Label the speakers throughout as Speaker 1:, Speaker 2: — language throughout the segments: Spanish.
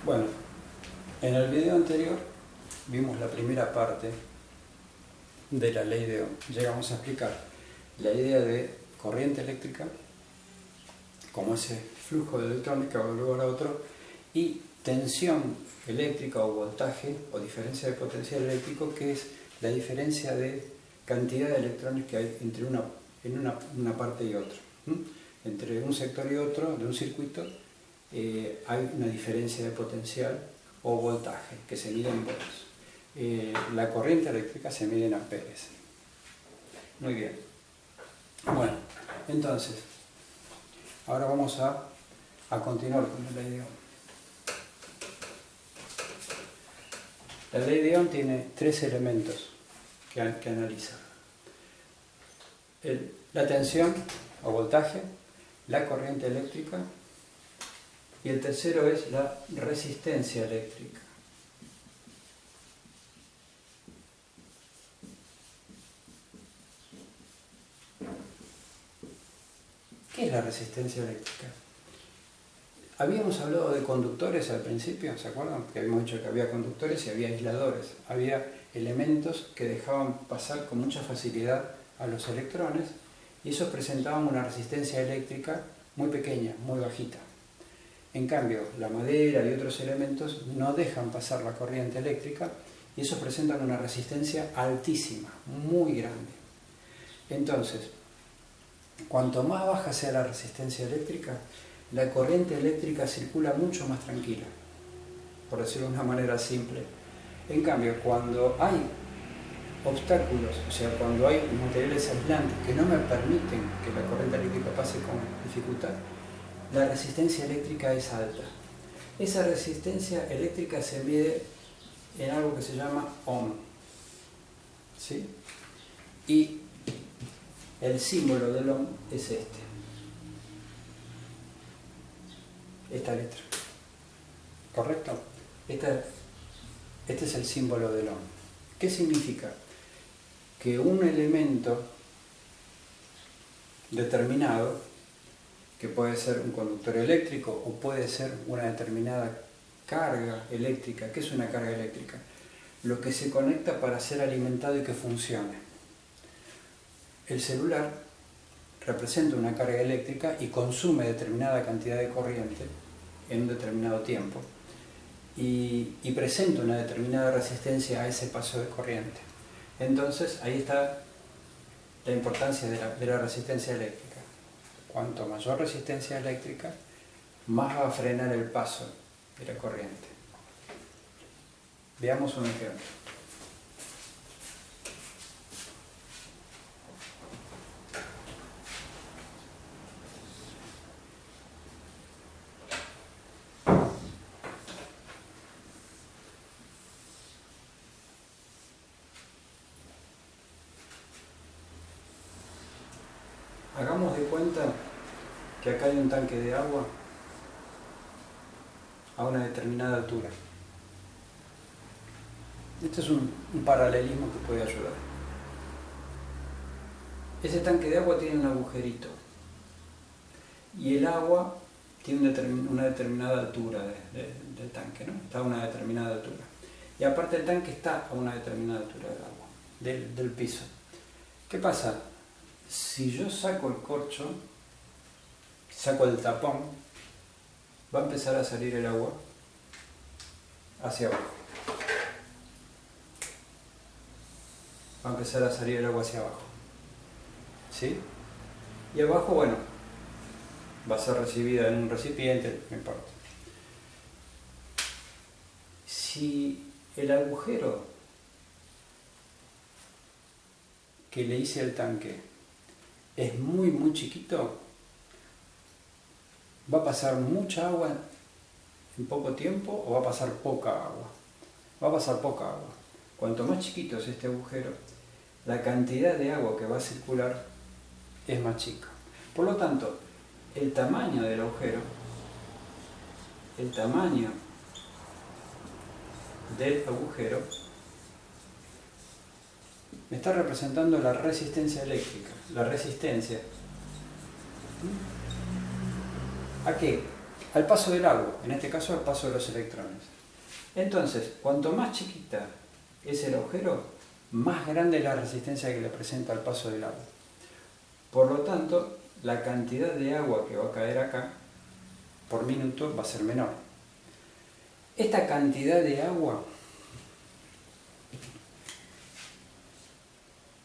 Speaker 1: Bueno, en el video anterior vimos la primera parte de la ley de Ohm. Llegamos a explicar la idea de corriente eléctrica, como ese flujo de electrones que va de un lugar a otro, y tensión eléctrica o voltaje o diferencia de potencial eléctrico, que es la diferencia de cantidad de electrones que hay entre una parte y otra. Entre un sector y otro de un circuito hay una diferencia de potencial o voltaje que se mide en volts. La corriente eléctrica se mide en amperes. Muy bien. Bueno, entonces, ahora vamos a continuar con la ley de Ohm. La ley de Ohm tiene tres elementos que analiza: la tensión o voltaje, la corriente eléctrica, y el tercero es la resistencia eléctrica. ¿Qué es la resistencia eléctrica? Habíamos hablado de conductores al principio, ¿se acuerdan? Que habíamos dicho que había conductores y había aisladores. Había elementos que dejaban pasar con mucha facilidad a los electrones y esos presentaban una resistencia eléctrica muy pequeña, muy bajita. En cambio, la madera y otros elementos no dejan pasar la corriente eléctrica y esos presentan una resistencia altísima, muy grande. Entonces, cuanto más baja sea la resistencia eléctrica, la corriente eléctrica circula mucho más tranquila, por decirlo de una manera simple. En cambio, cuando hay obstáculos, o sea, cuando hay materiales aislantes que no me permiten que la corriente eléctrica pase con dificultad, la resistencia eléctrica es alta. Esa resistencia eléctrica se mide en algo que se llama ohm, ¿sí? Y el símbolo del ohm es esta letra, ¿correcto? Este es el símbolo del ohm. ¿Qué significa? Que un elemento determinado, que puede ser un conductor eléctrico o puede ser una determinada carga eléctrica. ¿Qué es una carga eléctrica? Lo que se conecta para ser alimentado y que funcione. El celular representa una carga eléctrica y consume determinada cantidad de corriente en un determinado tiempo y presenta una determinada resistencia a ese paso de corriente. Entonces ahí está la importancia de la resistencia eléctrica. Cuanto mayor resistencia eléctrica, más va a frenar el paso de la corriente. Veamos un ejemplo. Hagamos de cuenta que acá hay un tanque de agua a una determinada altura. Este es un paralelismo que puede ayudar. Ese tanque de agua tiene un agujerito y el agua tiene una determinada altura del tanque, ¿no? Está a una determinada altura. Y aparte el tanque está a una determinada altura del agua, del piso. ¿Qué pasa? Si yo saco el corcho, saco el tapón, va a empezar a salir el agua hacia abajo. Va a empezar a salir el agua hacia abajo. ¿Sí? Y abajo, bueno, va a ser recibida en un recipiente, no importa. Si el agujero que le hice al tanque es muy muy chiquito, va a pasar mucha agua en poco tiempo o va a pasar poca agua. Va a pasar poca agua. Cuanto más chiquito es este agujero, la cantidad de agua que va a circular es más chica. Por lo tanto, el tamaño del agujero, me está representando la resistencia eléctrica. La resistencia. ¿A qué? al paso del agua, en este caso al paso de los electrones. Entonces, cuanto más chiquita es el agujero, más grande es la resistencia que le presenta al paso del agua. Por lo tanto, la cantidad de agua que va a caer acá por minuto va a ser menor. Esta cantidad de agua,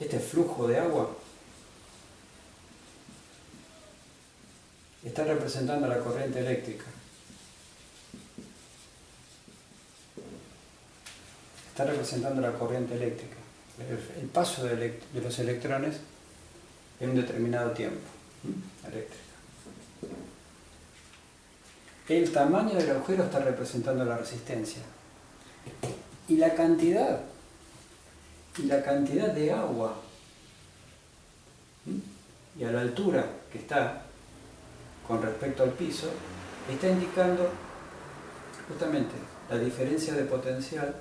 Speaker 1: este flujo de agua, está representando la corriente eléctrica. Está representando la corriente eléctrica. El paso de los electrones en un determinado tiempo. Eléctrica. El tamaño del agujero está representando la resistencia. Y la cantidad de agua y a la altura que está con respecto al piso, está indicando justamente la diferencia de potencial,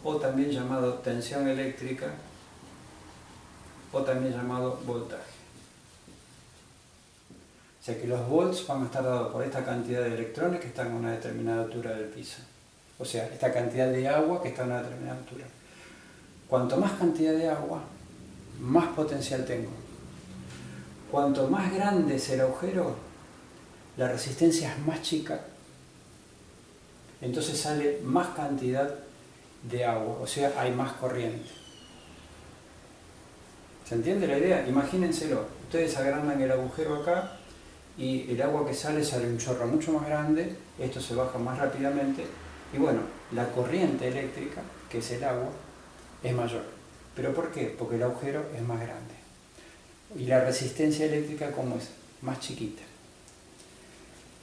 Speaker 1: o también llamado tensión eléctrica, o también llamado voltaje. O sea que los volts van a estar dados por esta cantidad de electrones que están a una determinada altura del piso. O sea, esta cantidad de agua que está a una determinada altura. Cuanto más cantidad de agua, más potencial tengo. Cuanto más grande es el agujero, la resistencia es más chica, entonces sale más cantidad de agua, o sea, hay más corriente. ¿Se entiende la idea? Imagínenselo, ustedes agrandan el agujero acá y el agua que sale un chorro mucho más grande, esto se baja más rápidamente y bueno, la corriente eléctrica, que es el agua, es mayor. ¿Pero por qué? Porque el agujero es más grande. Y la resistencia eléctrica, ¿cómo es? Más chiquita.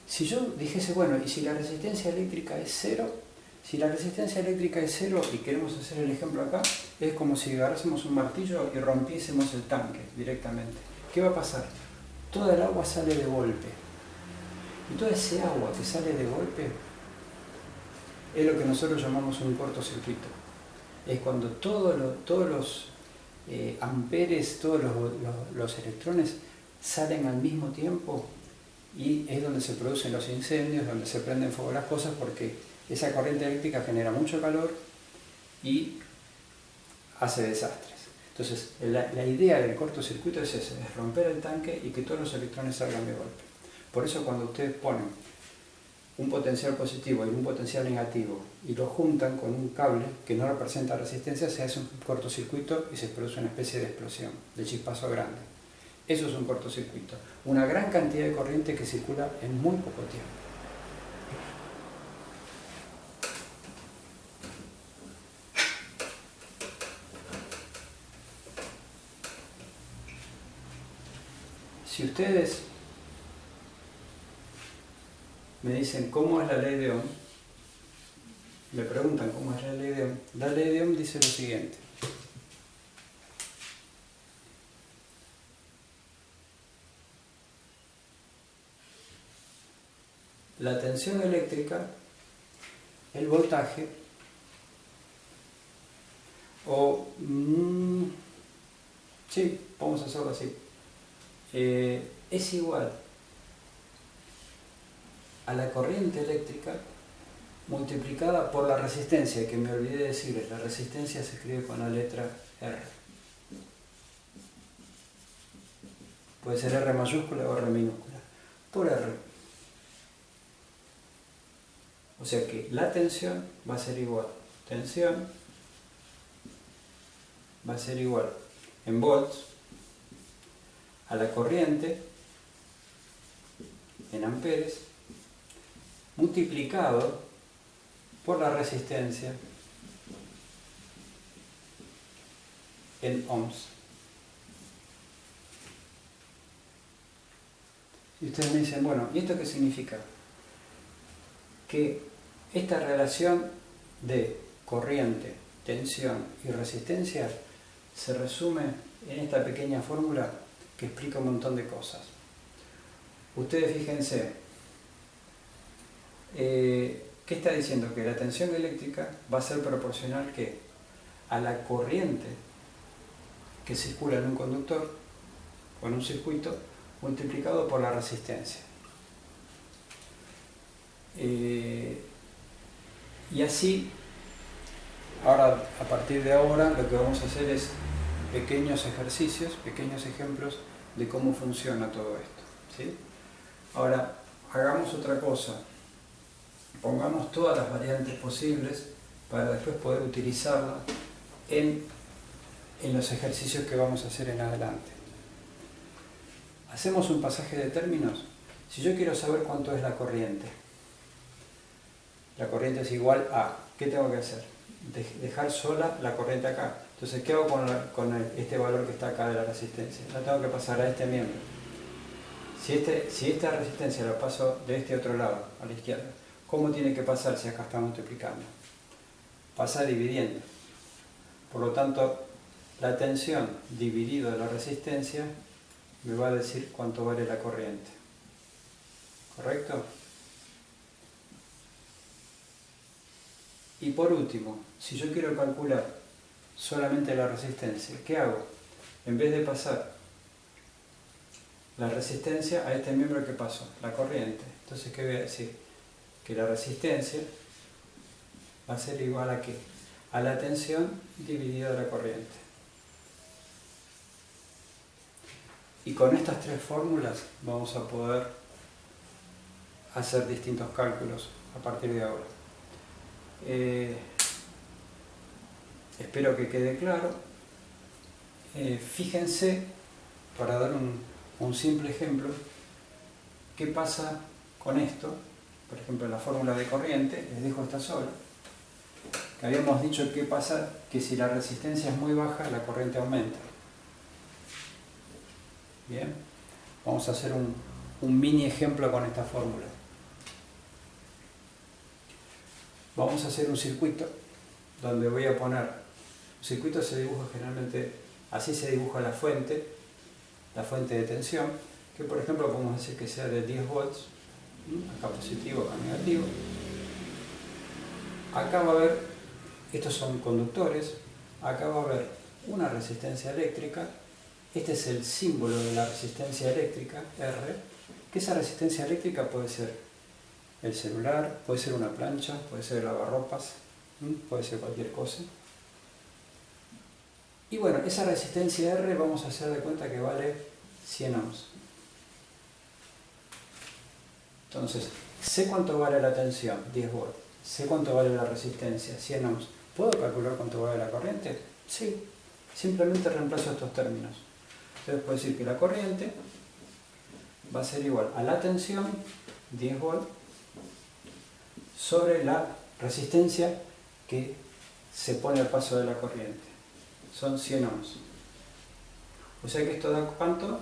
Speaker 1: Si yo dijese, bueno, ¿y si la resistencia eléctrica es cero? Si la resistencia eléctrica es cero, y queremos hacer el ejemplo acá, es como si agarrásemos un martillo y rompiésemos el tanque directamente. ¿Qué va a pasar? Toda el agua sale de golpe. Y toda ese agua que sale de golpe es lo que nosotros llamamos un cortocircuito. Es cuando todos los amperes, todos los electrones salen al mismo tiempo y es donde se producen los incendios, donde se prenden fuego las cosas, porque esa corriente eléctrica genera mucho calor y hace desastres. Entonces, la idea del cortocircuito es esa, es romper el tanque y que todos los electrones salgan de golpe. Por eso cuando ustedes ponen un potencial positivo y un potencial negativo y lo juntan con un cable que no representa resistencia, se hace un cortocircuito y se produce una especie de explosión, de chispazo grande. Eso es un cortocircuito, una gran cantidad de corriente que circula en muy poco tiempo. Si ustedes me dicen cómo es la ley de Ohm, me preguntan cómo es la ley de Ohm dice lo siguiente. La tensión eléctrica, el voltaje, sí, vamos a hacerlo así, es igual a la corriente eléctrica multiplicada por la resistencia, que me olvidé de decirles, la resistencia se escribe con la letra R. Puede ser R mayúscula o R minúscula, por R. O sea que la tensión va a ser igual, tensión va a ser igual en volts a la corriente en amperes multiplicado por la resistencia en ohms. Y ustedes me dicen, bueno, ¿y esto qué significa? Que esta relación de corriente, tensión y resistencia se resume en esta pequeña fórmula que explica un montón de cosas. Ustedes fíjense, ¿qué está diciendo? Que la tensión eléctrica va a ser proporcional ¿qué? A la corriente que circula en un conductor o en un circuito multiplicado por la resistencia. Y así, ahora, a partir de ahora, lo que vamos a hacer es pequeños ejercicios, pequeños ejemplos de cómo funciona todo esto, ¿sí? Ahora, hagamos otra cosa. Pongamos todas las variantes posibles para después poder utilizarlas en los ejercicios que vamos a hacer en adelante. Hacemos un pasaje de términos. Si yo quiero saber cuánto es la corriente es igual a, ¿qué tengo que hacer? Dejar sola la corriente acá. Entonces, ¿qué hago con este valor que está acá de la resistencia? La tengo que pasar a este miembro. Si esta resistencia la paso de este otro lado, a la izquierda, ¿cómo tiene que pasar si acá está multiplicando? Pasa dividiendo. Por lo tanto, la tensión dividido la resistencia me va a decir cuánto vale la corriente. ¿Correcto? Y por último, si yo quiero calcular solamente la resistencia, ¿qué hago? En vez de pasar la resistencia a este miembro que pasó, la corriente. Entonces, ¿qué voy a decir? Que la resistencia va a ser igual a ¿qué? A la tensión dividida la corriente. Y con estas tres fórmulas vamos a poder hacer distintos cálculos a partir de ahora. Espero que quede claro. Fíjense, para dar un simple ejemplo, qué pasa con esto. Por ejemplo, la fórmula de corriente, les dejo esta sola. Que habíamos dicho qué pasa, que si la resistencia es muy baja, la corriente aumenta. Bien, vamos a hacer un mini ejemplo con esta fórmula. Vamos a hacer un circuito donde voy a poner, un circuito se dibuja generalmente, así se dibuja la fuente de tensión, que por ejemplo podemos decir que sea de 10 volts, acá positivo, acá negativo. Acá va a haber, estos son conductores, acá va a haber una resistencia eléctrica, este es el símbolo de la resistencia eléctrica, R, que esa resistencia eléctrica puede ser el celular, puede ser una plancha, puede ser el lavarropas, puede ser cualquier cosa. Y bueno, esa resistencia R vamos a hacer de cuenta que vale 100 ohms. Entonces, sé cuánto vale la tensión, 10 volts. Sé cuánto vale la resistencia, 100 ohms. ¿Puedo calcular cuánto vale la corriente? Sí. Simplemente reemplazo estos términos. Entonces puedo decir que la corriente va a ser igual a la tensión, 10 volts, sobre la resistencia que se pone al paso de la corriente. Son 100 ohms. O sea que esto da ¿cuánto?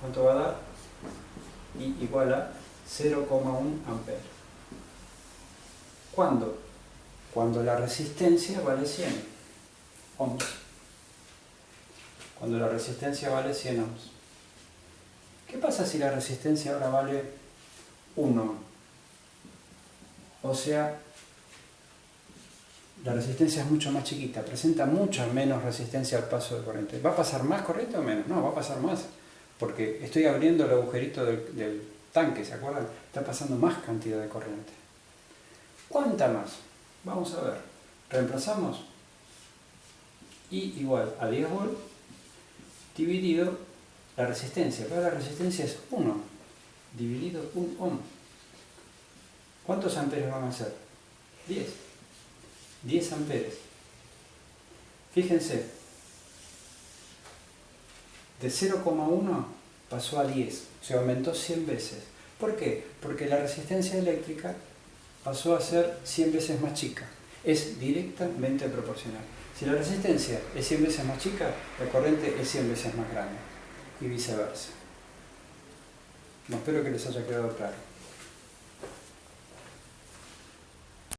Speaker 1: ¿Cuánto va a dar? Y igual a 0,1 amperes. ¿Cuándo? Cuando la resistencia vale 100 ohms. Cuando la resistencia vale 100 ohms. ¿Qué pasa si la resistencia ahora vale 1 ohm? O sea, la resistencia es mucho más chiquita, presenta mucha menos resistencia al paso de corriente. ¿Va a pasar más corriente o menos? No, va a pasar más, porque estoy abriendo el agujerito del tanque, ¿se acuerdan? Está pasando más cantidad de corriente. ¿Cuánta más? Vamos a ver. Reemplazamos I igual a 10 volts dividido la resistencia. Pero la resistencia es 1 dividido 1 ohm. ¿Cuántos amperes van a ser? 10. 10 amperes. Fíjense, de 0,1 pasó a 10, se aumentó 100 veces. ¿Por qué? Porque la resistencia eléctrica pasó a ser 100 veces más chica. Es directamente proporcional. Si la resistencia es 100 veces más chica, la corriente es 100 veces más grande. Y viceversa. Espero que les haya quedado claro.